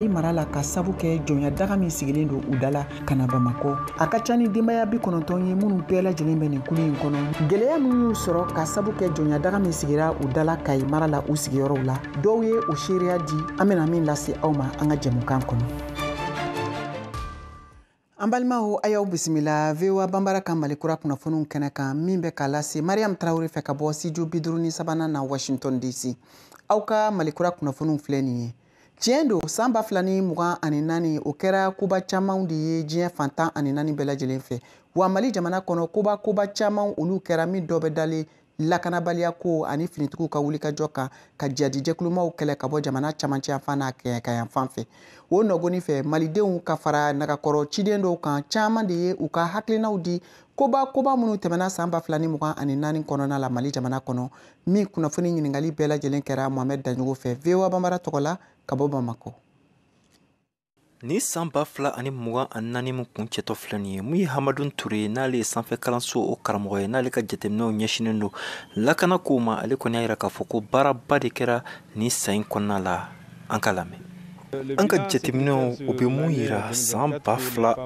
Marala ka sabu kɛ jɔnya daga min sigilen don u dala kana Bamakɔ. A ka ca ni denbaya 90 ye minnu bɛɛ lajɛlen bɛ nin kulu in kɔnɔ. Gɛlɛya minnu y'u sɔrɔ ka sabu kɛ jɔnya daga min sigira u dala Kayi mara la u sigiyɔrɔw la. Dɔw ye o seereya di an bɛna min lase aw ma an ka jɛmukan kɔnɔ. An balimaw a y'aw bisimila VOA Banbara ka Malikura kunnafoniw kɛnɛ kan min bɛ k'a lase Mariam Tarawele fɛ ka bɔ studio 53 na Washington DC. Aw ka Malikura kunnafoniw filɛ nin ye. Tiɲɛ don san 2024 o kɛra koba camanw de ye diɲɛ fantan ani 4 bɛɛ lajɛlen fɛ. Wa Mali jamana kɔnɔ koba caman olu kɛra min dɔ bɛ dalen lakanabaliya ko ani finitigiw ka wulikajɔ kan ka jadijɛkulumaw kɛlɛ ka bɔ jamana camancɛ yanfan n'a kayanfan fɛ. O nɔgɔnin fɛ malidenw ka fara nagakɔrɔ ciden dɔw kan caman de ye u ka hakilinaw di koba minnu tɛmɛna san 2024 kɔnɔna la Mali jamana kɔnɔ min kunnafoni ɲininkali bɛɛ lajɛlen kɛra Mohamed Danjogo fɛ VOA Banbara tɔgɔ la ka bɔ Bamakɔ. Ni san 2024 mun kun cɛtɔ filɛ nin ye mun ye Hamadou Touré n'ale ye sanfɛ kalanso o karamɔgɔ ye n'ale ka jateminɛw ɲɛsinen don lakana kow ma ale kɔni y'a yira k'a fɔ ko baaraba de kɛra ni san kɔnɔna la an ka lamɛn. An ka jateminɛw o bɛ mun yira san 2024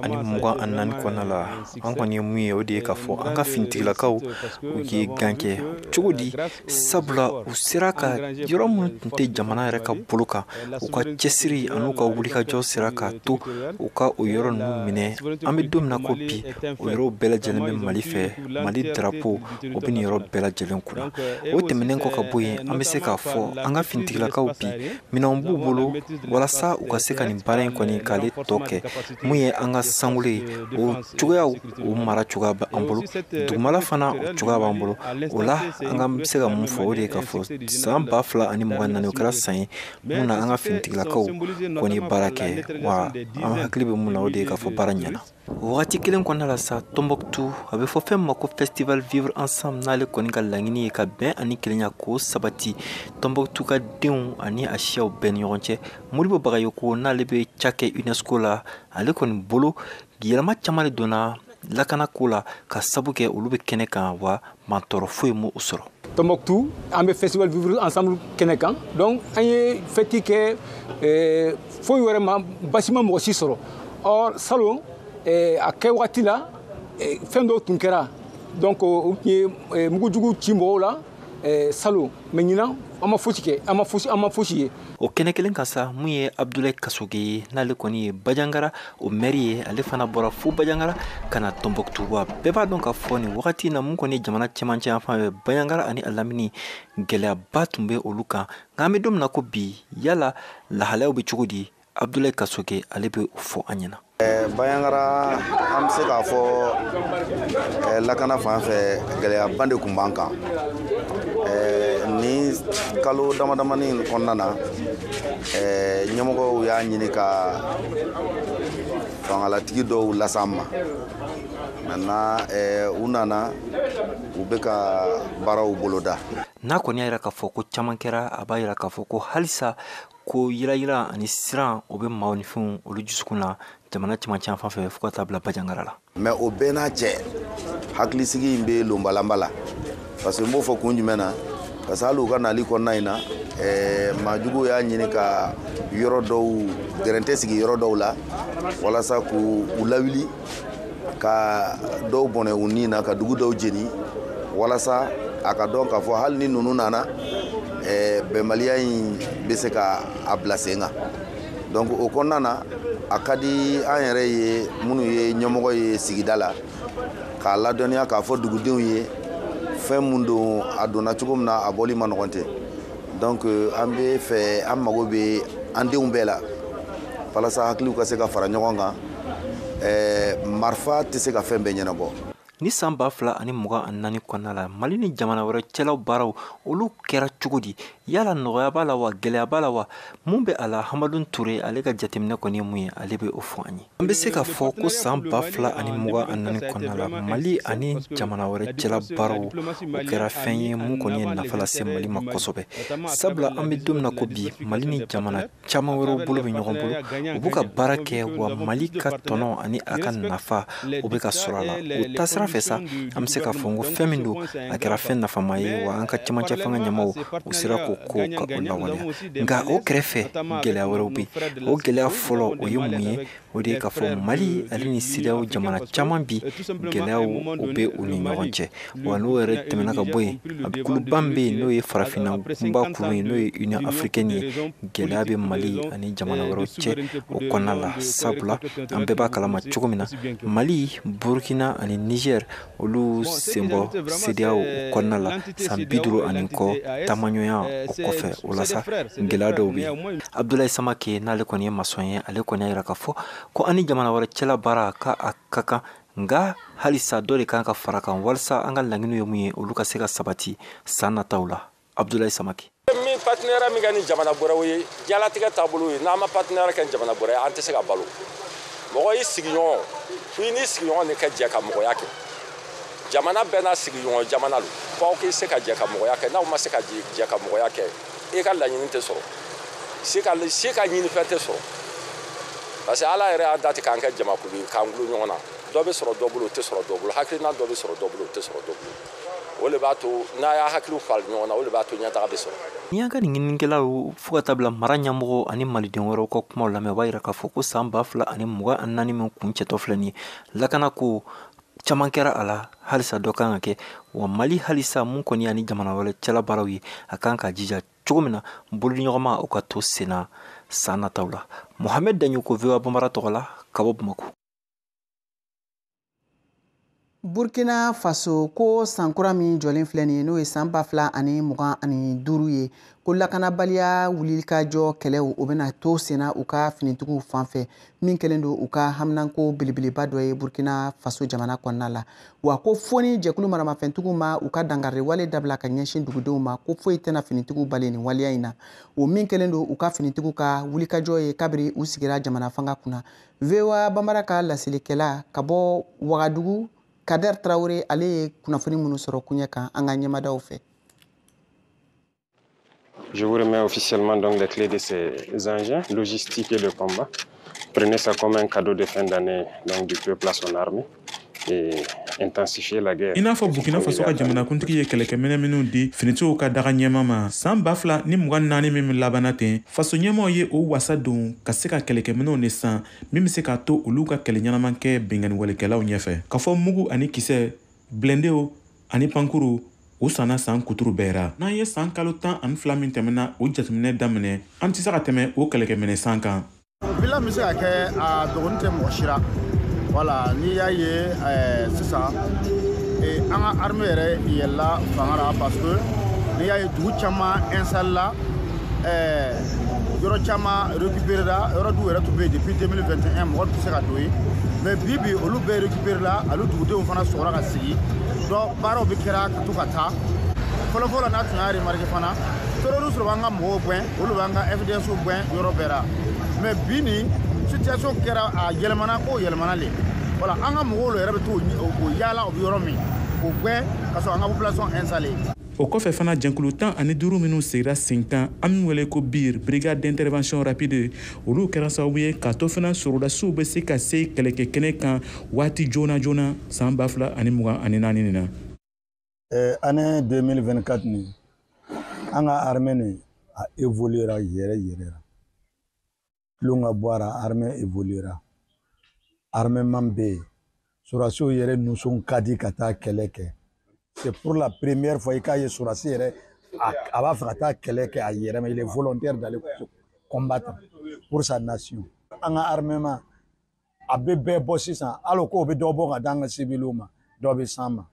kɔnɔna la an kɔni ye mun ye o de ye k'a fɔ an ka finitigilakaw u ye gan kɛ cogo di sabula u sera ka yɔrɔ minnu tun tɛ jamana yɛrɛ ka bolo kan u ka cɛsiri ani u ka wulikajɔ sera ka to u ka o yɔrɔ ninnu minɛ an bɛ don min na ko bi o yɔrɔw bɛɛ lajɛlen bɛ Mali fɛ Mali drapeau o bɛ nin yɔrɔ bɛɛ lajɛlen kunna o tɛmɛnen kɔ ka bɔ yen an bɛ se k'a fɔ an ka finitigilakaw bi minɛnw b'u bolo walasa u ka se ka nin baara in kɔni k'ale tɔ kɛ mun ye an ka sankolo ye o cogoyaw o mara cogoya b'an bolo dugumala fana o cogoya b'an bolo o la an ka bɛ se ka mun fɔ o de ye k'a fɔ san 2024 o kɛra san ye mun na an ka finitigilakaw kɔni ye baara kɛ wa an hakili bɛ mun na o de ye k'a fɔ baara ɲɛna. Wagati kelen kɔnɔna la sa Tombouctou a bɛ fɔ fɛn min ma ko festival vivre ensemble n'ale kɔni ka laɲini ye ka bɛn ani kelenya k'o sabati Tombouctou ka denw ani a siyaw bɛɛ ni ɲɔgɔn cɛ Modibo Bagayoko n'ale bɛ ca kɛ UNESCO la ale kɔni bolo yɛlɛma caman de donna lakana ko la ka sabu kɛ olu bɛ kɛnɛ kan wa mantɔrɔ foyi m'o sɔrɔ. Tombouctou an bɛ festival vivre ensemble kɛnɛ kan donc an ye fɛti kɛ foyi wɛrɛ ma basi ma mɔgɔ si sɔrɔ or salon a kɛ waati la fɛn dɔw tun kɛra donc o tun ye mugujugu ci mɔgɔw la salon mais ɲinan an ma fosi kɛ an ma fosi ye. O kɛnɛ kelen kan sa mun ye Abdoulaye Kassoge ye n'ale kɔni ye Bajangara o maire ye ale fana bɔra fo Bajangara ka na Tombouctou wa bɛɛ b'a dɔn k'a fɔ nin wagati in na mun kɔni ye jamana cɛmancɛ yanfan fɛ Bajangara ani a lamini gɛlɛyaba tun bɛ olu kan nka an bɛ don min na ko bi yala lahalayaw bɛ cogo di Abdoulaye Kassoge ale bɛ o fɔ an ɲɛna. Bajangara an bɛ se k'a fɔ lakana fan fɛ gɛlɛyaba de tun b'an kan ni kalo damadamanin kɔnɔna na ɲɛmɔgɔw y'a ɲini ka fangalatigi dɔw las'an ma maintenant u nana u bɛ ka baaraw boloda. N'a kɔni y'a yira k'a fɔ ko caman kɛra a b'a yira k'a fɔ ko halisa ko yirayira ani siran o bɛ maaw ni fɛnw olu dusukun na jamana cɛmancɛ fan fɛ fo ka taa bila Bajangara la. Mais o bɛɛ n'a cɛ hakilisigi in bɛ lonbalanba la parce que n b'o fɔ kun jumɛn na parce que hali u ka nali kɔnɔna in na maajuguw y'a ɲini ka yɔrɔ dɔw gɛrɛntɛ sigi yɔrɔ dɔw la walasa k'u lawuli ka dɔw bɔnɛ u nin na ka dugu dɔw jeni walasa a ka dɔn k'a fɔ hali ni ninnu nana bɛnbaliya in bɛ se ka a bila sen kan donc o kɔnɔna na a ka di an yɛrɛ ye minnu ye ɲɛmɔgɔ ye sigida la k'a ladɔnniya k'a fɔ dugudenw ye fɛn mun don a donna cogo min na a bɔli ma nɔgɔn tɛ donc an bɛ fɛ an mago bɛ an denw bɛɛ la walasa hakiliw ka se ka fara ɲɔgɔn kan marifa tɛ se ka fɛn bɛɛ ɲɛnabɔ. Ni san 2024 kɔnɔna la Mali ni jamana wɛrɛ cɛlaw baaraw olu kɛra cogo di yala nɔgɔya b'a la wa gɛlɛya b'a la wa mun bɛ a la Hamadou Touré ale ka jateminɛ kɔni ye mun ye ale bɛ o fɔ an ye. An bɛ se ka fɔ ko san 2024 kɔnɔna la Mali ani jamana wɛrɛ cɛla baaraw o kɛra fɛn ye mun kɔni ye nafa lase Mali ma kosɛbɛ sabula an bɛ don min na ko bi Mali ni jamana caman wɛrɛw bolo bɛ ɲɔgɔn bolo u b'u ka baara kɛ wa Mali ka tɔnɔ ani a ka nafa o bɛ ka sɔrɔ a la o taasira kɔfɛ sa an bɛ se k'a fɔ n ko fɛn min don a kɛra fɛn nafama ye wa an ka cɛmancɛ fanga ɲɛmaaw u sera k'o ko ka o lawaleya nka o kɛrɛfɛ gɛlɛya wɛrɛw bɛ yen o gɛlɛya fɔlɔ o ye mun ye o de ye k'a fɔ mali ale ni CEDEAO jamana caman bi gɛlɛyaw o bɛ u ni ɲɔgɔn cɛ wa n'o yɛrɛ tɛmɛna ka bɔ yen a kuluba min bɛ yen n'o ye farafinna kunba kulu ye n'o ye Union africaine ye gɛlɛya bɛ mali ani jamana wɛrɛw cɛ o kɔnɔna la sabula an bɛɛ b'a kalama cogo min na mali burkina ani niger olu sen bɔ CEDEAO kɔnɔna la san 50 ani kɔ taamaɲɔgɔnya o kɔfɛ o la sa gɛlɛya dɔw bɛ yen Abdoulaye Samake n'ale kɔni ye maçon ye ale kɔni y'a jira k'a fɔ ko ani jamana wɛrɛ cɛla baara ka a ka kan nka halisa dɔ de kan ka fara kan walasa an ka laɲiniw ye mun ye olu ka se ka sabati san nataw la Abdoulaye Samake min partenaire min kɛ ni jamana bɔrɛw ye diɲɛlatigɛ taabolo ye n'an ma partenaire kɛ jamana bɔrɛ an tɛ se ka balo mɔgɔ i sigiɲɔgɔn fo i ni sigiɲɔgɔn de ka jɛ ka mɔgɔya kɛ jamana bɛɛ n'a sigiɲɔgɔn jamana lo fo k'i se ka jɛ ka mɔgɔya kɛ n'aw ma se ka jɛ ka mɔgɔya kɛ e ka laɲini tɛ sɔrɔ se ka ɲinifɛn tɛ sɔrɔ parce que ala yɛrɛ y'an dati k'an kɛ jamakulu ye k'an gulo ɲɔgɔn na dɔ bɛ sɔrɔ dɔ bolo o tɛ sɔrɔ dɔ bolo hakilina dɔ bɛ sɔrɔ dɔ bolo o tɛ sɔrɔ dɔ bolo o de b'a to n'a y'a hakiliw fali ɲɔgɔn na o de b'a to ɲɛtaga bɛ sɔrɔ ni y'an ka nin ɲininikɛlaw fo ka taa bila mara ɲɛmɔgɔ ani maliden wɛrɛw ka kumaw lamɛn o b'a yira k'a fɔ ko san 2024 min kun cɛtɔ filɛ nin ye lakana ko caman kɛra a la halisa dɔ kan ka kɛ wa mali halisa mun kɔni ani jamana wɛrɛ cɛla baaraw ye a kan ka jija cogo min na boliɲɔgɔnma o ka to senna san nataw la Mohamed Daɲoko VOA Bambara tɔgɔ la ka bɔ Bamako. Burkina Faso ko sankura min jɔlen filɛ nin ye n'o ye san 2025 ye ko lakanabaliya wulikajɔ kɛlɛw o bɛna to senna u ka finitigiw fanfɛ min kɛlen don u ka haminanko belebeleba dɔ ye Burkina Faso jamana kɔnɔna la wa ko foni jɛkulu maramafɛntigiw ma u ka dankari wale dabila ka ɲɛsin dugudenw ma ko foyi tɛna finitigiw bali nin waleya in na o min kɛlen don u ka finitigiw ka wulikajɔ ye kabiri u sigira jamana fanga kunna VOA Bambara ka lasilikɛla ka bɔ Wagadugu Kader Traoré ale ye kunnafoni minnu sɔrɔ kuɲɛ kan an ka ɲɛmadaw fɛ. Je vous remets officiellement donc les clés de ces engins logistiques et de combat. Prenez ça comme un cadeau de fin d'année donc du peuple à son armée et intensifier la guerre. I n'a fɔ Burkina Faso ka jamanakuntigi ye kɛlɛkɛminɛ minnu di finitigiw ka daga ɲɛma ma san 2024 min labanna ten faso ɲɛmaw ye o wasa don ka se ka kɛlɛkɛminɛw de san min bɛ se k'a to olu ka kɛlɛ ɲɛnaman kɛ binganiwalikɛlaw ɲɛfɛ ka fɔ mugu ani kisɛ blendew ani pankuru o sanna san kuturu bɛɛ ra n'an ye san kalo 12 min tɛmɛna o jateminɛ daminɛ an tɛ se ka tɛmɛ o kɛlɛkɛminɛ san kan bila bɛ se ka kɛ a dɔgɔnin tɛ mɔgɔ si ra voilà n'i y'a ye sisan an ka armée yɛrɛ yɛlɛla fanga ra parce que n'i y'a ye dugu caman installé la yɔrɔ caman récupéré la yɔrɔ dɔw yɛrɛ tun bɛ yen depuis 2021 mɔgɔ tɛ se ka don yen mais bi olu bɛɛ récupéré la olu dugudenw fana sɔrɔla ka sigi donc baaraw bɛ kɛra ka to ka taa fɔlɔfɔlɔ n'a tun y'a remarqué fana terroristes b'an ka mɔgɔw gɛn olu b'an ka FDS gɛn yɔrɔ bɛɛ la mais bi nin situation kɛra a yɛlɛmana ko yɛlɛmana le voilà an ka mɔgɔw yɛrɛ bɛ to o yaala o bɛ yɔrɔ min o gɛn ka sɔrɔ an ka population installée. O kɔfɛ fana jɛnkulu 15 minnu sigira sen kan an min wele ko BIR brigade d'intervention rapide olu kɛra sababu ye k'a to fana sɔrɔdasiw bɛ se ka se kɛlɛkɛ kɛnɛ kan waati joona joona san 2024 nin na. Année 2024 nin an ka armée nin a évoluera yɛrɛ yɛrɛ la tulon ka bɔ a la armée évoluera armée man bɛ yen sɔrɔdasiw yɛrɛ nisɔn ka di ka taa kɛlɛ kɛ. C'est pour la première fois qu'il y a sur la CRE à va faire ta kɛlɛ à yɛrɛ mais il est volontaire d'aller combattre pour sa nation. En armement a bɛ bɛɛ bɔ sisan alors k'o bɛ dɔ bɔ ka d'an ka civils ma dɔ bɛ s'an ma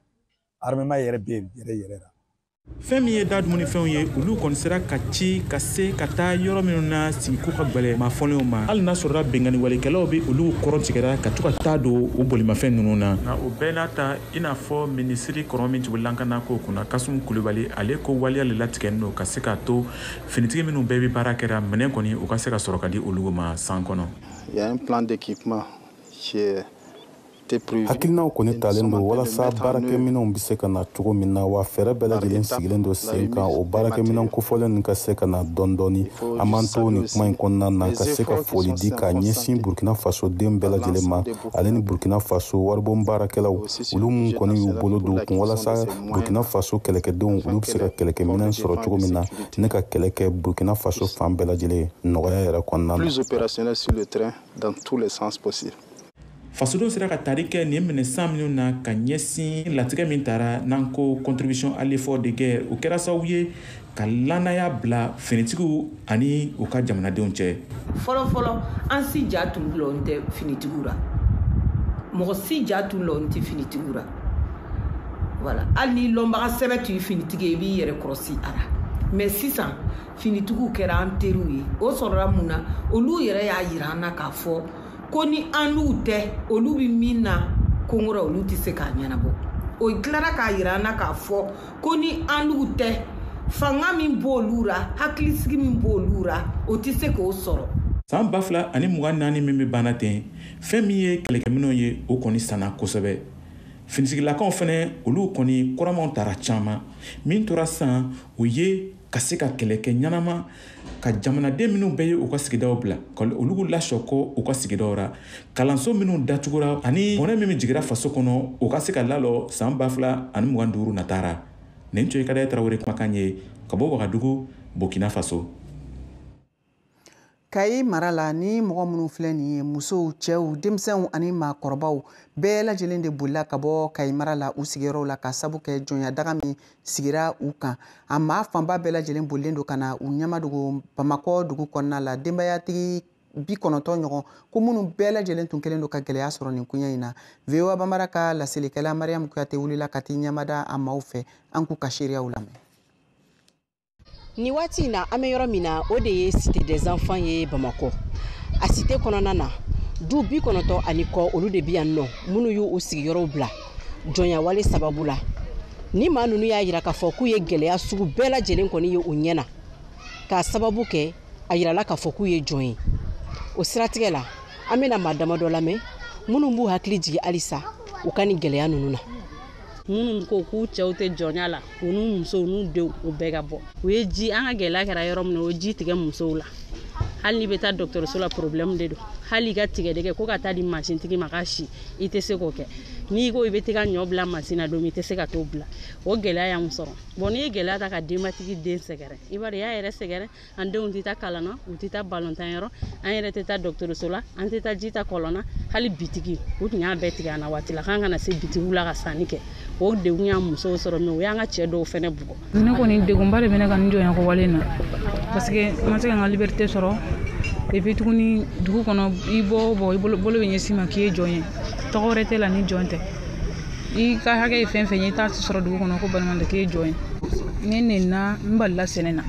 armement yɛrɛ bɛ yɛrɛ la. Fɛn min ye dadumuni fɛnw ye olu kɔni sera ka ci ka se ka taa yɔrɔ minnu na sigiko ka gwɛlɛ mafɔlenw ma hali n'a sɔrɔla benganiwalikɛlaw bɛ olu kɔrɔ tigɛra ka to ka taa don o bolimafɛn ninnu na nka o bɛɛ n'a ta i n'a fɔ minisiri kɔrɔ min tun bɛ lankana ko kunna Kasum Kulibali ale ko waleya le latigɛlen don ka se ka to finitigi minnu bɛɛ bɛ baara kɛra minɛn kɔni o ka se ka sɔrɔ ka di olu ma san kɔnɔ. Il y a un plan d'équipement chez hakilinaw kɔni talen don walasa baarakɛminɛnw bɛ se ka na cogo min na wa fɛɛrɛ bɛɛ lajɛlen sigilen don sen kan o baarakɛminɛn kofɔlen nin ka se ka na dɔɔni dɔɔni an b'an to nin kuma in kɔnɔna na ka se ka foli di ka ɲɛsin Burkina Faso den bɛɛ lajɛlen ma ale ni Burkina Faso waribon baarakɛlaw olu mun kɔni y'u bolo don kun walasa Burkina Faso kɛlɛkɛdenw olu bɛ se ka kɛlɛkɛminɛn sɔrɔ cogo min na ne ka kɛlɛ kɛ Burkina Faso fan bɛɛ lajɛlen nɔgɔya yɛrɛ kɔnɔna na. Plus opérationnel sur le terrain dans tous les sens possibles. Fasodenw sera ka tari kɛ nin minɛ 100 millions na ka ɲɛsin latigɛ min taara n'an ko contribution à l'effort de guerre o kɛra sababu ye ka lanaya bila finitigiw ani u ka jamanadenw cɛ. Fɔlɔ an si ja tun lɔn tɛ finitigiw ra mɔgɔ si ja tun lɔn tɛ finitigiw ra voilà hali ni lɔnbaga sɛbɛ tun ye finitigi ye i b'i yɛrɛ kɔrɔsi a la mais sisan finitigiw kɛra an teriw ye o sɔrɔla mun na olu yɛrɛ y'a yira an na k'a fɔ ko ni an n'u tɛ olu bi min na kongora olu tɛ se k'a ɲɛnabɔ o tilara k'a yira an na k'a fɔ ko ni an n'u tɛ fanga min b'olu ra hakilisigi min b'olu ra o tɛ se k'o sɔrɔ. San 2024 min bɛ banna ten fɛn min ye kɛlɛkɛminɛnw ye o kɔni sanna kosɛbɛ finitigilakaw fɛnɛ olu kɔni kɔrɔmanw tara caman min tora san o ye ka se ka kɛlɛkɛ ɲanama ka jamanaden minnu bɛɛ ye u ka sigidaw bila ka olu lasɔ kɔ u ka sigidaw ra kalanso minnu datugura ani bɔnɛ min jigira faso kɔnɔ u ka se ka lalɔ san 2025 natara nin tun ye Kadaye Tarawele kumakan ye ka bɔ Wagadugu Burkina Faso. Kayi mara la ni mɔgɔ minnu filɛ nin ye musow cɛw denmisɛnw ani maakɔrɔbaw bɛɛ lajɛlen de bolila ka bɔ Kayi mara la u sigiyɔrɔw la ka sabu kɛ jɔnya daga min sigira u kan a maa fanba bɛɛ lajɛlen bolilen don ka na u ɲamadogo Bamakɔ dugu kɔnɔna la denbayatigi 90 ɲɔgɔn ko minnu bɛɛ lajɛlen tun kelen don ka gɛlɛya sɔrɔ nin kunya in na VOA Bambara ka laselikɛla Mariam Kuyate wulila ka t'i ɲamada a maaw fɛ an k'u ka seereyaw lamɛn. Ni waati na an bɛ yɔrɔ min na o de ye cité des enfants ye Bamakɔ a cité kɔnɔna na du 90 ani kɔ olu de bi yan nɔ minnu y'u sigiyɔrɔw bila jɔnya wale sababu la ni maa ninnu y'a yira k'a fɔ k'u ye gɛlɛya sugu bɛɛ lajɛlen kɔni ye u ɲɛna k'a sababu kɛ a yirala k'a fɔ k'u ye jɔn ye o siratigɛ la an bɛna maa damadɔ lamɛn minnu b'u hakili jigi halisa u ka nin gɛlɛya ninnu na. Minnu ko k'u cɛw tɛ jɔnya la u n'u musow n'u denw u bɛɛ ka bɔ u ye ji an ka gɛlɛya kɛra yɔrɔ min na o ji tigɛ musow la hali ni bɛ taa dɔgɔtɔrɔso la problème de don hali ka tigɛdɛgɛ ko ka taa di masintigi ma ka si i tɛ se k'o kɛ n'i ko i bɛ taa ɲɔ bila masin na don min i tɛ se ka t'o bila o gɛlɛya y'an sɔrɔ bon n'i ye gɛlɛya ta ka denbatigi den sɛgɛrɛ i b'a dɔn i y'a yɛrɛ sɛgɛrɛ an denw tɛ taa kalan na u tɛ taa balontan yɔrɔ an yɛrɛ tɛ taa dɔgɔtɔrɔso la an tɛ taa ji ta kɔlɔn na hali bitigi u tun y'a bɛɛ tigɛ an na waati la k'an kana se bitigiw la ka sanni kɛ o degun y'an musow sɔrɔ mɛ o y'an ka cɛ dɔw fɛnɛ bugɔ. Ne kɔni degunba de bɛ ne kan nin jɔnya ko wale in na parce que n ma se ka n ka liberté sɔrɔ et puis tuguni dugu kɔnɔ i bɔ i bolo bɛ ɲɛsin ma k'i ye jɔn ye tɔgɔ wɛrɛ tɛ la ni jɔn tɛ i ka hakɛ ye fɛn fɛn ye i t'a sɔrɔ dugu kɔnɔ ko balimanda k'i ye jɔn ye ne nenna n balila sɛnɛ na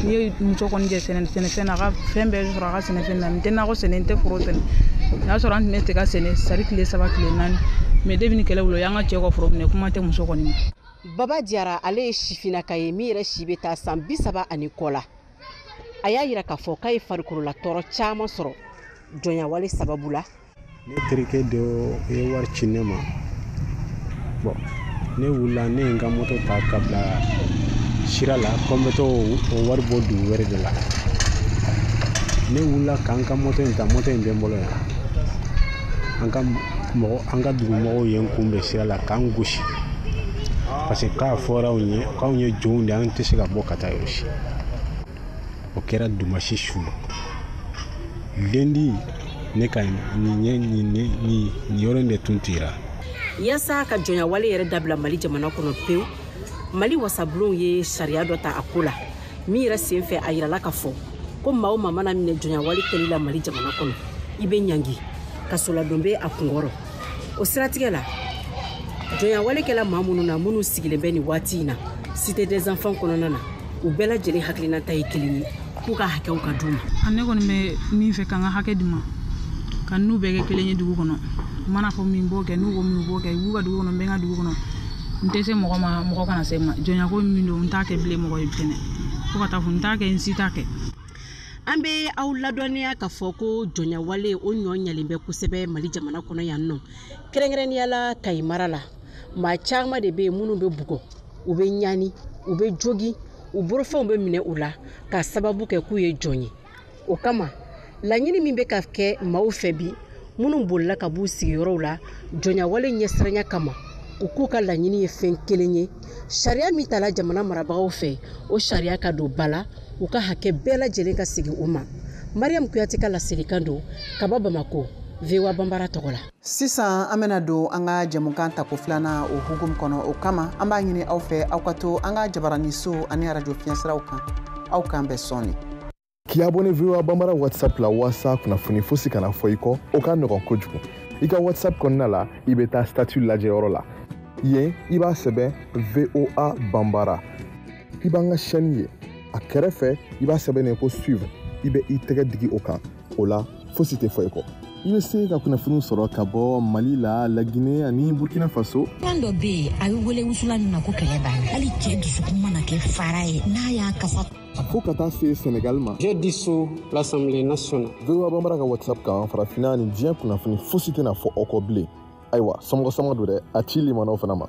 n'i ye muso kɔni jɛ sɛnɛfɛn na a ka fɛn bɛɛ sɔrɔ a ka sɛnɛfɛn na n tɛ nakɔ sɛnɛ n tɛ foro sɛnɛ o y'a sɔrɔ an tun bɛ tiga sɛnɛ sari tile 3 tile 4 mais debi ni kɛlɛ wolo y'an ka cɛ ka foro minɛ kuma tɛ muso kɔni ma. Baba Diarra ale ye sifinnaka ye min yɛrɛ si bɛ taa san 30 ani kɔ la a y'a yira k'a fɔ k'a ye farikolola tɔɔrɔ caman sɔrɔ jɔnya wale sababu la. Ne terikɛ dɔ ye wari ci ne ma bon ne wulila ne ye n ka moto ta ka bila sira la ko n bɛ t'o wari bɔ dugu wɛrɛ de la ne wulila k'an ka moto in ta moto in bɛ n bolo yan an ka dugumɔgɔw ye n kunbɛn sira la k'an gosi parce que k'a fɔra k'anw ye jɔnw de an tɛ se ka bɔ ka taa yɔrɔ si o kɛra dimanche su lundi ne ka nin yɔrɔ in de tun tira. Yasa ka jɔnya wale yɛrɛ dabila Mali jamana kɔnɔ pewu Mali wasabulonw ye sariya dɔ ta a ko la min yɛrɛ sen fɛ a yirala ka fɔ ko maa o maa mana minɛ jɔnya wale kɛli la Mali jamana kɔnɔ i bɛ ɲangi ka soladon bɛ a kunkɔrɔ o siratigɛ la jɔnya wale kɛla maa minnu na minnu sigilen bɛ nin waati in na cité des enfants kɔnɔna na u bɛɛ lajɛlen hakilinata ye kelen ye k'u ka hakɛw ka d'u ma. Ne kɔni bɛ min fɛ k'an ka hakɛ di ma ka n'u bɛɛ kɛ kelen ye dugu kɔnɔ u mana fɔ min b'o kɛ n'u ko min b'o kɛ u b'u ka dugu kɔnɔ n bɛ n ka dugu kɔnɔ n tɛ se mɔgɔ ma mɔgɔ kana se ma jɔnya ko min don n t'a kɛ bilen mɔgɔ ye fɛnɛ fo ka taa fɔ n t'a kɛ n si t'a kɛ. an bɛ aw ladɔnniya k'a fɔ ko jɔnya wale o ɲɔ ɲalen bɛ kosɛbɛ Mali jamana kɔnɔ yan nɔ kɛrɛnkɛrɛnnenya la Kayi mara la maa caman de bɛ yen minnu bɛ bugɔ u bɛ ɲani u bɛ jogi u bolofɛnw bɛ minɛ u la ka sababu kɛ k'u ye jɔn ye o kama laɲini min bɛ ka kɛ maaw fɛ bi minnu bolila ka b'u sigiyɔrɔw la jɔnya wale ɲɛsiranya kama u k'u ka laɲini ye fɛn kelen ye sariya min tala jamana marabagaw fɛ o sariya ka don ba la u ka hakɛ bɛɛ lajɛlen ka sigi u ma Mariam Kuyate ka lasirikan don ka bɔ Bamako VOA Bambara tɔgɔ la sisan an bɛna don an ka jamukan tako filanan o hukumu kɔnɔ o kama an b'a ɲini aw fɛ aw ka to an ka jabaraniso ani radio fiɲɛsiraw kan aw kan bɛ sɔnni k'i abonné VOA Bambara WhatsApp la walasa kunnafoni fosi kana fɔ i kɔ o ka nɔgɔn kojugu i ka WhatsApp kɔnɔna la i bɛ taa statut lajɛyɔrɔ la yen i b'a sɛbɛn VOA Bambara i b'an ka chaîne ye a kɛrɛfɛ i b'a sɛbɛn ko suivre i bɛ i tɛgɛ digi o kan o la fosi tɛ fɔ i kɔ i bɛ se ka kunnafoni sɔrɔ ka bɔ Mali la Laginɛ ani Burkina Faso kan dɔ bɛ yen a bɛ wele wusula min na ko kɛlɛ banna hali cɛ dusukun mana kɛ fara ye n'a y'a kasa fo ka taa se Sénégal ma j'ai dissous l'Assemblée nationale VOA Bambara ka WhatsApp kan farafinna ani diɲɛ kunnafoni fosi tɛna fɔ aw kɔ bilen ayiwa somɔgɔ don dɛ a ci limanaw fana ma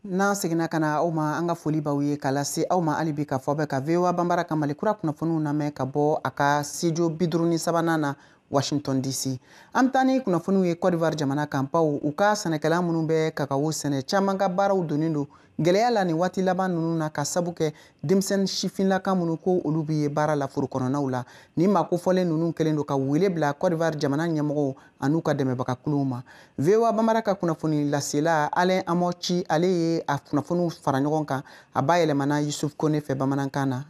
n'an seginna ka na aw ma an ka foli b'aw ye k'a lase aw ma hali bi k'a fɔ bɛ ka VOA Bambara ka Malikura kunnafoniw lamɛn ka bɔ a ka studio 53 na Washington DC. An bɛ taa ni kunnafoniw ye Côte d'Ivoire jamana kan bawo u ka sɛnɛkɛla minnu bɛ kakao sɛnɛ caman ka baaraw donnen don gɛlɛya la nin waati laban ninnu na ka sabu kɛ denmisɛnnin sifinlaka minnu ko olu bɛ ye baara la foro kɔnɔnaw la ni makofɔlen ninnu kɛlen don ka wele bila Côte d'Ivoire jamana ɲɛmɔgɔw an'u ka dɛmɛbagakuluw ma. VOA Bambara ka kunnafoni lasela Alain Amochi ale ye a kunnafoniw fara ɲɔgɔn kan a ba yɛlɛmana Yusuf Kone fɛ bamanankan na.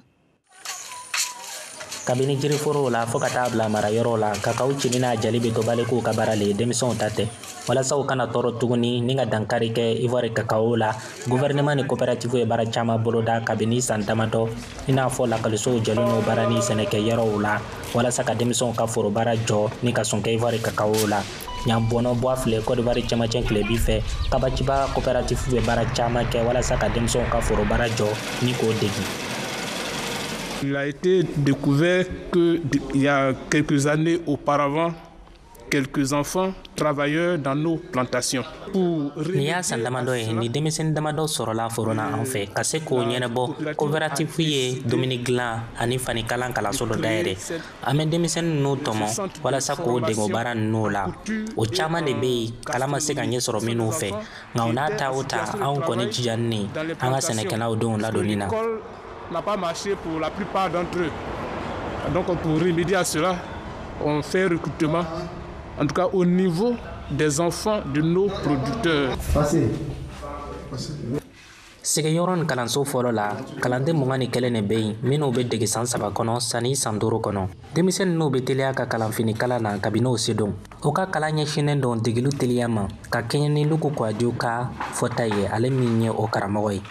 kabini jiriforow la fo ka taa bila marayɔrɔw la kakao cini n'a jali bɛ dɔbale k'u ka baara le denmisɛnw ta tɛ walasa u kana tɔɔrɔ tuguni ni ka dankari kɛ Ivoire kakao la gouvernement ni coopérative ye baara caman boloda kabini san damadɔ i n'a fɔ lakalisow jɛlen n'o baara ni sɛnɛkɛyɔrɔw la walasa ka denmisɛnw ka foro baara jɔ ni ka sɔn kɛ Ivoire kakao la ɲanbɔnɔ bɔ filɛ Côte d'Ivoire cɛmancɛ tilebi fɛ kabaciba coopérative bɛ baara caman kɛ walasa ka denmisɛnw ka foro baara jɔ ni k'o degi. Il a été découvert qu'il y a quelques années auparavant, quelques enfants travailleurs dans nos plantations. Ni y'a san damadɔ ye ni denmisɛnnin damadɔ sɔrɔla foro la an fɛ ka se k'o ɲɛnabɔ coopérative ye dumuni dilan ani fanikalan kalanso dɔ dayɛlɛ an bɛ denmisɛnnin ninnu tɔmɔ walasa k'o dege o baara ninnu la o caman de bɛ yen kalan ma se ka ɲɛ sɔrɔ minnu fɛ nka o n'a ta o ta anw kɔni jijani an ka sɛnɛkɛlaw denw ladonni na. N'a pas marché pour la plupart d'entre eux. Donc pour remédier à cela, on fait recrutement, en tout cas au niveau des enfants de nos producteurs. Sigiyɔrɔ ni kalanso fɔlɔ la kalanden 21 de bɛ yen minnu bɛ dege san 3 kɔnɔ sani san 5 kɔnɔ denmisɛnnin n'u bɛ teliya ka kalanfini kalan na kabini o se don u ka kalan ɲɛsinnen don degelu teliya ma ka kɛɲɛ ni Luku Kouadio ka fɔta ye ale min ye o karamɔgɔ ye.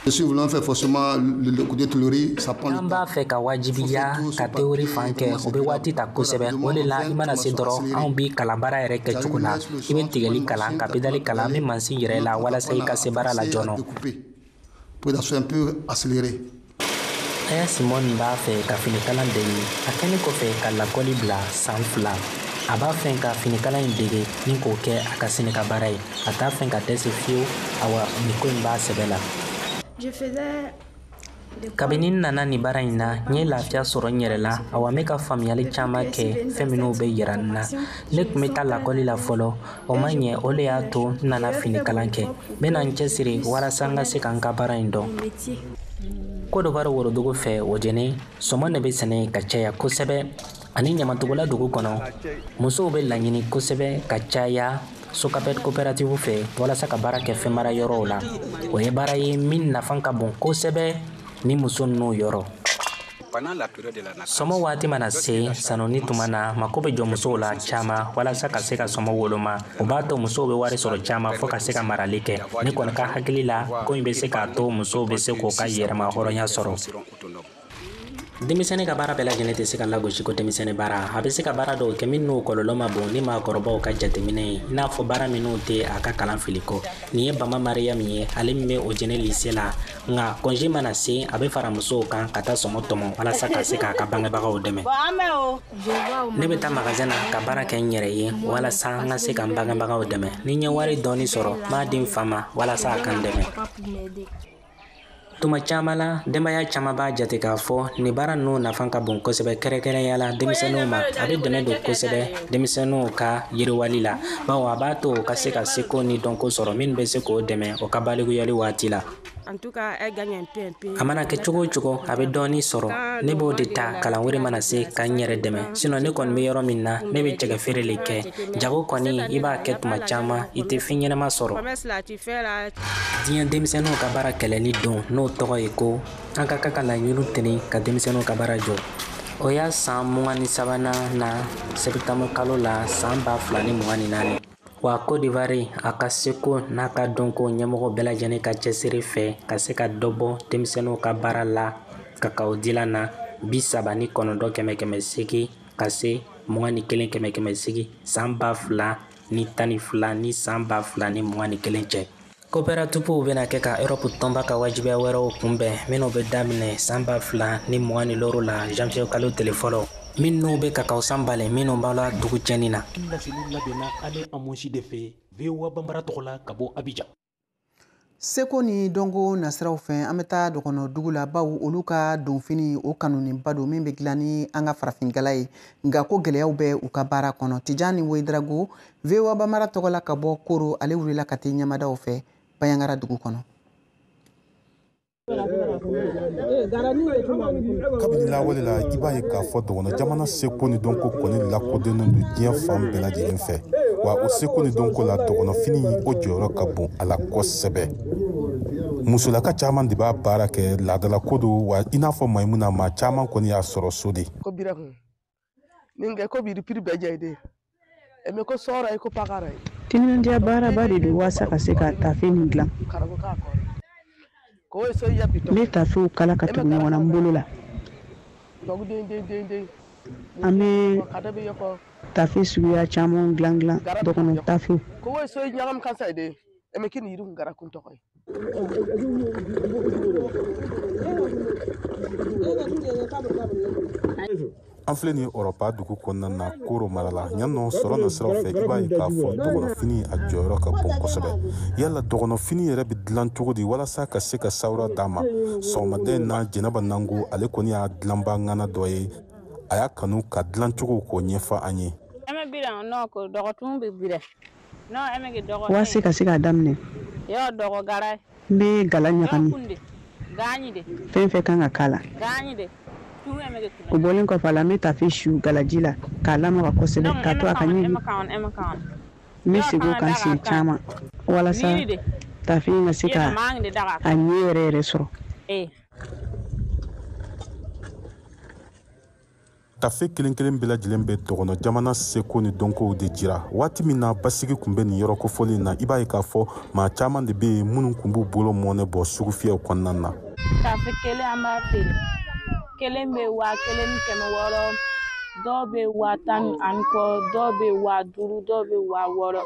Si vous voulez faire forcément le coup de théorie, ça prend le temps. An b'a fɛ ka wajibiya ka théorie fan kɛ o bɛ waati ta kosɛbɛ o de la i mana se dɔrɔn anw bi kalanbaara yɛrɛ kɛ cogo la i bɛ tigɛli kalan ka pédale kalan min mansin yɛrɛ la walasa i ka se baara la joona. Un peu accéléré. Aya Simone b'a fɛ ka finikalan dege a kɛlen kɔfɛ ka lakɔli bila san 2 a b'a fɛ ka finikalan in dege ni k'o kɛ a ka sini ka baara ye a t'a fɛ ka dɛsɛ fiyewu awa nin ko in b'a sɛbɛ la. Kabini nana ni baara in na n ye lafiya sɔrɔ n yɛrɛ la awa n bɛ ka faamuyali caman kɛ fɛn minnu bɛ yira n na ne tun bɛ taa lakɔli la fɔlɔ o ma ɲɛ o de y'a to n nana finikalan kɛ n bɛna n cɛsiri walasa n ka se ka n ka baara in dɔn. Côte d'Ivoire worodugu fɛ o jɛni sɔmɔ de bɛ sɛnɛ ka caya kosɛbɛ ani ɲamatogola dugu kɔnɔ musow bɛ laɲini kosɛbɛ ka caya Sokapet coopérative fɛ walasa ka baara kɛ fɛn mara yɔrɔw la o ye baara ye min nafa ka bon kosɛbɛ ni muso ninnu yɔrɔ. Sɔmɔ waati mana se sanoni tuma na mako bɛ jɔ musow la caman walasa ka se ka sɔmɔ woloma o b'a to musow bɛ wari sɔrɔ caman fo ka se ka marali kɛ ne kɔni ka hakili la ko in bɛ se k'a to musow bɛ se k'o ka yɛrɛma hɔrɔnya sɔrɔ. denmisɛnnin ka baara bɛɛ lajɛlen tɛ se ka lagosi ko denmisɛnnin baara a bɛ se ka baara dɔw kɛ min n'o kɔlɔlɔ ma bon ni maakɔrɔbaw ka jateminɛ ye i n'a fɔ baara minnu tɛ a ka kalan fili kɔ nin ye Bama Mariam ye ale min bɛ o jɛnɛ lycée la nka congé mana se a bɛ fara musow kan ka taa sɔmɔ tɔmɔ walasa ka se k'a ka bangebagaw dɛmɛ ne bɛ taa magasin na ka baara kɛ n yɛrɛ ye walasa n ka se ka n bangebagaw dɛmɛ ni n ye wari dɔɔni sɔrɔ n b'a di n fa ma walasa a ka n dɛmɛ tuma caman la denbaya caman b'a jate k'a fɔ nin baara ninnu nafa ka bon kosɛbɛ kɛrɛnkɛrɛnya la denmisɛnninw ma a bɛ dɛmɛ don kosɛbɛ denmisɛnninw ka yiriwali la bawo a b'a to u ka se ka seko ni dɔnko sɔrɔ minnu bɛ se k'o dɛmɛ o ka balikuyali waati la a mana kɛ cogo o cogo a bɛ dɔɔni sɔrɔ ne b'o de ta kalan wɛrɛ mana se ka n yɛrɛ dɛmɛ sinon ne kɔni bɛ yɔrɔ min na ne bɛ jɛgɛ feere le kɛ jago kɔni i b'a kɛ tuma caman i tɛ fɛn ɲɛnama sɔrɔ diɲɛ denmisɛnninw ka baara kɛlɛli don n'o tɔgɔ ye ko an ka ka laɲiniw tɛni ka denmisɛnninw ka baara jɔ o y'a san 23nan na septembre kalo la san 2024 wa Côte d'Ivoire a ka seko n'a ka dɔnko ɲɛmɔgɔ bɛɛ lajɛlen ka cɛsiri fɛ ka se ka dɔ bɔ denmisɛnninw ka baara la kakao dilan na 39,8 ka se 21,8 san 2012 ni san 2021 cɛ. Coopératives bɛna kɛ ka Europe tɔnba ka wajibiya wɛrɛw kunbɛn minnu bɛ daminɛ san 2026 la janvier kalo tile fɔlɔ minnu bɛ kakao san balen minnu b'a la dugu cɛnni na. Seko ni dɔnko nasiraw fɛ an bɛ taa dɔgɔnɔ dugu la bawo olu ka donfini o kanuninba don min bɛ dilan ni an ka farafingala ye nka ko gɛlɛyaw bɛ u ka baara kɔnɔ Tijani Wedrago VOA Bambara tɔgɔ la ka bɔ Koro ale wulila ka taa ɲɛmadaw fɛ Bayangara dugu kɔnɔ. kabini lawale la i b'a ye k'a fɔ dɔgɔnɔ jamana seko ni dɔnko kɔni lakodɔnnen don diɲɛ fan bɛɛ lajɛlen fɛ wa o seko ni dɔnko la dɔgɔnɔfini o jɔyɔrɔ ka bon a la kosɛbɛ musolaka caman de b'a baara kɛ laadalako don wa i n'a fɔ Maimuna maa caman kɔni y'a sɔrɔ so de ko birakun nin kɛ ko biri piri bɛɛ jɛ de eme ko sɔra e ko pakara timinandiya baaraba de don waasa ka se ka tafe nin dilan n bɛ tafew kala ka tugu ɲɔgɔn na n bolo la an bɛ tafe suguya caman dilan dɔgɔnɔ tafew an filɛ ni Ɔrɔpa dugu kɔnɔna na Koro mara la ɲannɔ sɔrɔ na siraw fɛ i b'a ye k'a fɔ dɔgɔnɔfini a jɔyɔrɔ ka bon kosɛbɛ yala dɔgɔnɔfini yɛrɛ bɛ dilan cogo di walasa ka se ka sawura d'a ma sɔgɔmaden na Jɛnɛba Nango ale kɔni y'a dilanba ŋana dɔ ye a y'a kanu ka dilan cogo k'o ɲɛfɔ an ye waase ka se k'a daminɛ n bɛ gala ɲagami fɛn fɛn kan ka k'a la o bɔlen kɔfɛ a la n bɛ tafe su galaji la k'a lamaga kosɛbɛ k'a to a ka ɲɛgi n bɛ segin o kan siɲɛ caman walasa tafe in ka se ka a ɲɛ yɛrɛ sɔrɔ tafe kelen kelen bɛɛ lajɛlen bɛ dɔgɔnɔ jamana seko ni dɔnkow de jira waati min na basigi kun bɛ nin yɔrɔ kofɔlen na i b'a ye k'a fɔ maa caman de bɛ yen minnu kun b'u bolo mɔnɛ bɔ sugu fiyɛw kɔnɔna na tafe kelen an b'a feere kelen bɛ 1,600 dɔw bɛ 10,000 dɔw bɛ 5,000 dɔw bɛ 6,000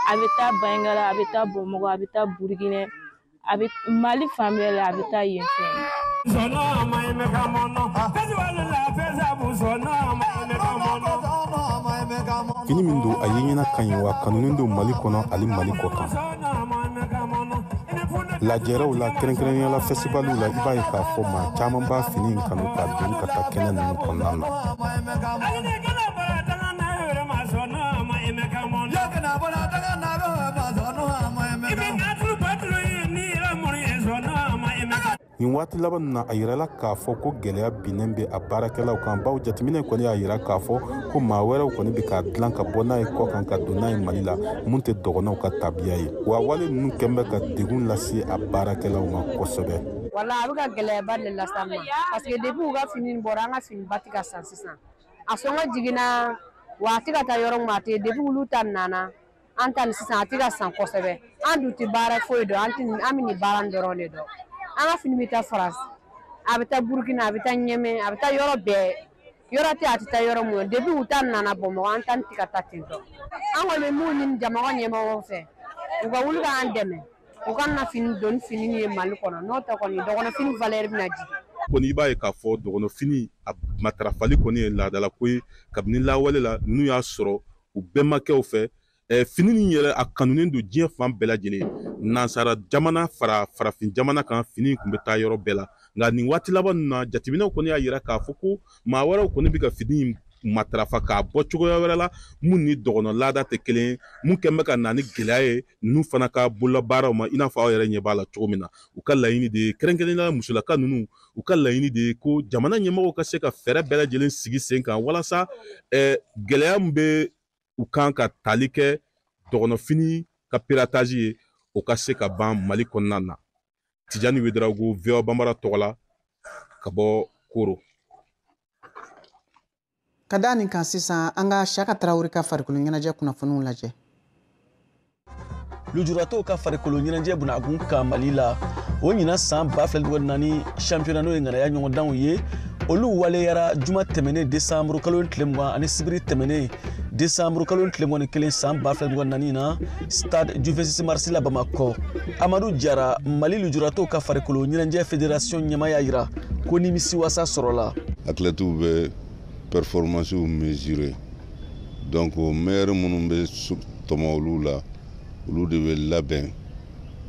a bɛ taa Bayangara a bɛ taa Bamakɔ a bɛ taa Burukina a bɛ Mali fan bɛɛ la a bɛ taa yen fɛ fini min don a ye ɲɛna ka ɲi wa kanunen don Mali kɔnɔ ali Mali kɔ kan lajɛrɛw la kɛrɛnkɛrɛnnenya la festivaliw la i b'a ye k'a fɔ maa caman b'a fini in kanu ka don ka taa kɛnɛ ninnu kɔnɔna na nin waati laban na a yirala k'a fɔ ko gɛlɛya binnen bɛ a baarakɛlaw kan bawo jateminɛ kɔni y'a yira k'a fɔ ko maa wɛrɛw kɔni bɛ k'a dilan ka bɔ n'a ye kɔ kan ka don n'a ye Mali la mun tɛ dɔgɔnɔw ka tabiya ye wa wale ninnu kɛn bɛ ka degun lase a baarakɛlaw ma kosɛbɛ wala a bɛ ka gɛlɛyaba de lase an ma parce que depuis u ka fini bɔra an ka fini ba tɛ ka san sisan a sɔngɔ jiginna wa a tɛ ka taa yɔrɔ min a tɛ depuis olu ta nana an ta ni sisan a tɛ ka san kosɛbɛ an dun tɛ baara foyi dɔn an bɛ nin baara dɔrɔn de dɔn an ka fini bɛ taa France a bɛ taa Burkina a bɛ taa Ɲɛmɛ a bɛ taa yɔrɔ bɛɛ yɔrɔ tɛ a tɛ taa yɔrɔ mun depuis u ta nana Bamakɔ an ta tɛ ka taa ten tɔ an kɔni bɛ mun ɲini jamana ɲɛmɔgɔw fɛ u ka wuli k'an dɛmɛ u ka na fini don fini min ye Mali kɔnɔ n'o tɛ kɔni dɔgɔnɔfini valeur bɛna jigin. Kɔni i b'a ye k'a fɔ dɔgɔnɔfini a matarafali kɔni ye laadala ko ye kabini lawale la ninnu y'a sɔrɔ u bɛnbakɛw fɛ fini nin yɛrɛ a kanunen don diɲɛ fan bɛɛ lajɛlen nansara jamana farafin jamana kan fini kun bɛ taa yɔrɔ bɛɛ la nka nin waati laban ninnu na jateminɛw kɔni y'a yira k'a fɔ ko maa wɛrɛw kɔni bɛ ka fini matarafa k'a bɔ cogoya wɛrɛ la mun ni dɔgɔnɔ laada tɛ kelen ye mun kɛn bɛ ka na ni gɛlɛya ye ninnu fana ka bololabaaraw ma i n'a fɔ aw yɛrɛ ɲɛ b'a la cogo min na u ka laɲini de ye kɛrɛnkɛrɛnnenya musolaka ninnu u ka laɲini de ye ko jamana ɲɛmɔgɔw ka se ka fɛɛrɛ bɛɛ lajɛlen sigi sen kan walasa gɛlɛya min bɛ u kan ka tali kɛ dɔgɔnɔfini ka piratage ye o ka se ka ban Mali kɔnɔna na. Tijani Wederawogo VOA Bambara tɔgɔ la ka bɔ Koro. Ka da nin kan sisan an ka Siyaka Tarawele ka farikolo ɲɛnajɛ kunnafoniw lajɛ. Lujuratɔw ka farikolo ɲɛnajɛ bunakun ka Mali la o ɲina san 2024 championnat n'o ye ŋanaya ɲɔgɔndanw ye olu waleyara juma tɛmɛnen décembre kalo tile 20 ani sibiri tɛmɛnen décembre kalo tile 21 san 2024 na stade du 26 mars la Bamakɔ. Amadou Diarra Mali lujuratɔw ka farikolo ɲɛnajɛ fédération ɲɛmaa y'a yira ko nimisi wasa sɔrɔla. Athlètes bɛ performance mesurée donc meilleur minnu bɛ tɔmɔ olu la olu de bɛ labɛn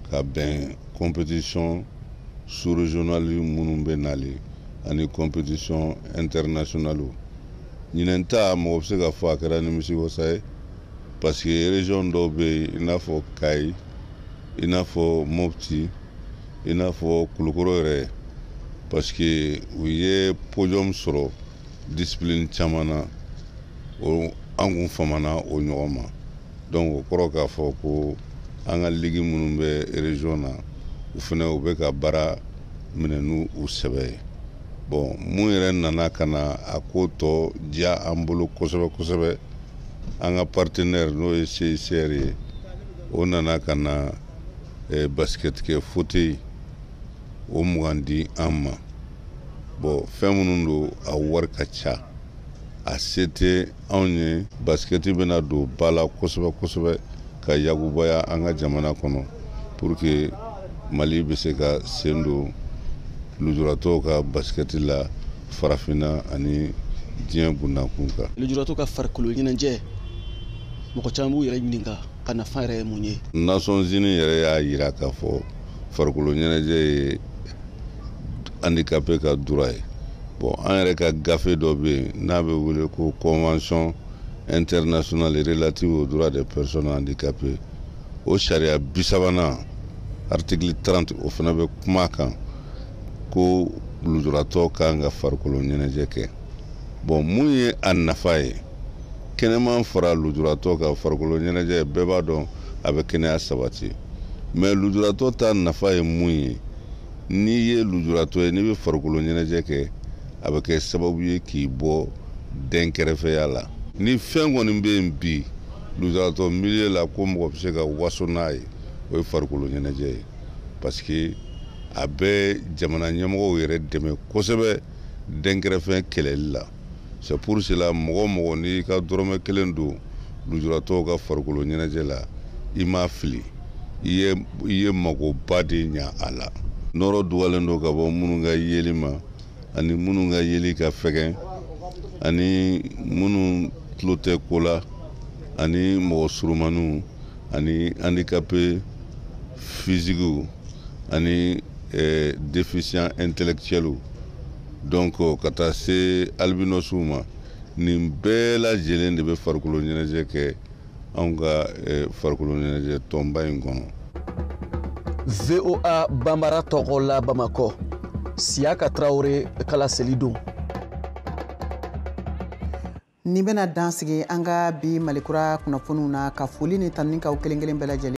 ka bɛn compétition sous-régionale minnu bɛ nale ani compétition internationale ɲinɛn ta mɔgɔ bɛ se ka fɔ a kɛra nimisi wasa ye parce que région dɔw bɛ yen i n'a fɔ Kayi i n'a fɔ Mopti i n'a fɔ Kulukoro yɛrɛ parce que u ye podium sɔrɔ discipline caman na o an kun famana o ɲɔgɔn ma donc o kɔrɔ k'a fɔ ko an ka ligue minnu bɛ région na u fana u bɛ ka baara minɛ n'u sɛbɛ ye bon mun yɛrɛ nana ka na a ko tɔ diya an bolo kosɛbɛ kosɛbɛ an ka partenaire n'o ye CICR ye o nana ka na basket kɛ fauteuil o 20 di an ma bon fɛn minnu don a wari ka ca a se tɛ anw ye basket bɛna don ba la kosɛbɛ kosɛbɛ ka yakubaya an ka jamana kɔnɔ pour que Mali bɛ se ka sen don lujuratɔw ka basket la farafinna ani diɲɛ bundakun kan. Lujuratɔw ka farikolo ɲɛnajɛ mɔgɔ caman b'u yɛrɛ ɲininka a nafa yɛrɛ ye mun ye. Nations Unies yɛrɛ y'a yira k'a fɔ farikolo ɲɛnajɛ ye handicapé ka droit ye bon an yɛrɛ ka gafe dɔ bɛ yen n'a bɛ wele ko convention internationale relative aux droits des personnes handicapées o sariya 30 article 30 o fana bɛ kuma kan ko lujuratɔ kan ka farikolo ɲɛnajɛ kɛ bon mun ye a nafa ye kɛnɛman fara lujuratɔ ka farikolo ɲɛnajɛ bɛɛ b'a dɔn a bɛ kɛnɛya sabati mais lujuratɔ ta nafa ye mun ye n'i ye lujuratɔ ye n'i bɛ farikolo ɲɛnajɛ kɛ a bɛ kɛ sababu ye k'i bɔ dɛnkɛrɛfɛya la ni fɛn kɔni bɛ yen bi lujuratɔ milieu la ko mɔgɔ bɛ se ka waso n'a ye o ye farikolo ɲɛnajɛ ye parce que a bɛ jamana ɲɛmɔgɔw yɛrɛ dɛmɛ kosɛbɛ dɛnkɛrɛfɛ kɛlɛli la c'est pour cela mɔgɔ mɔgɔ n'i ka dɔrɔmɛ 1 don lujuratɔw ka farikolo ɲɛnajɛ la i ma fili i ye magoba de ɲa a la nɔrɔ dugalen don ka bɔ minnu ka yeli ma ani minnu ka yeli ka fɛgɛn ani minnu tulo tɛ ko la ani mɔgɔ surumaniw ani handicapé physique ani déficient intellectuel donc ka taa se albinosiw ma nin bɛɛ lajɛlen de bɛ farikolo ɲɛnajɛ kɛ anw ka farikolo ɲɛnajɛ tɔnba in kɔnɔ. VOA Bambara tɔgɔ la Bamakɔ Siyaka Tarawele kala seli don. Nin bɛna dan sigi an ka bi Malikura kunnafoniw na ka foli ni tanuni k'aw kelen kelen bɛɛ lajɛlen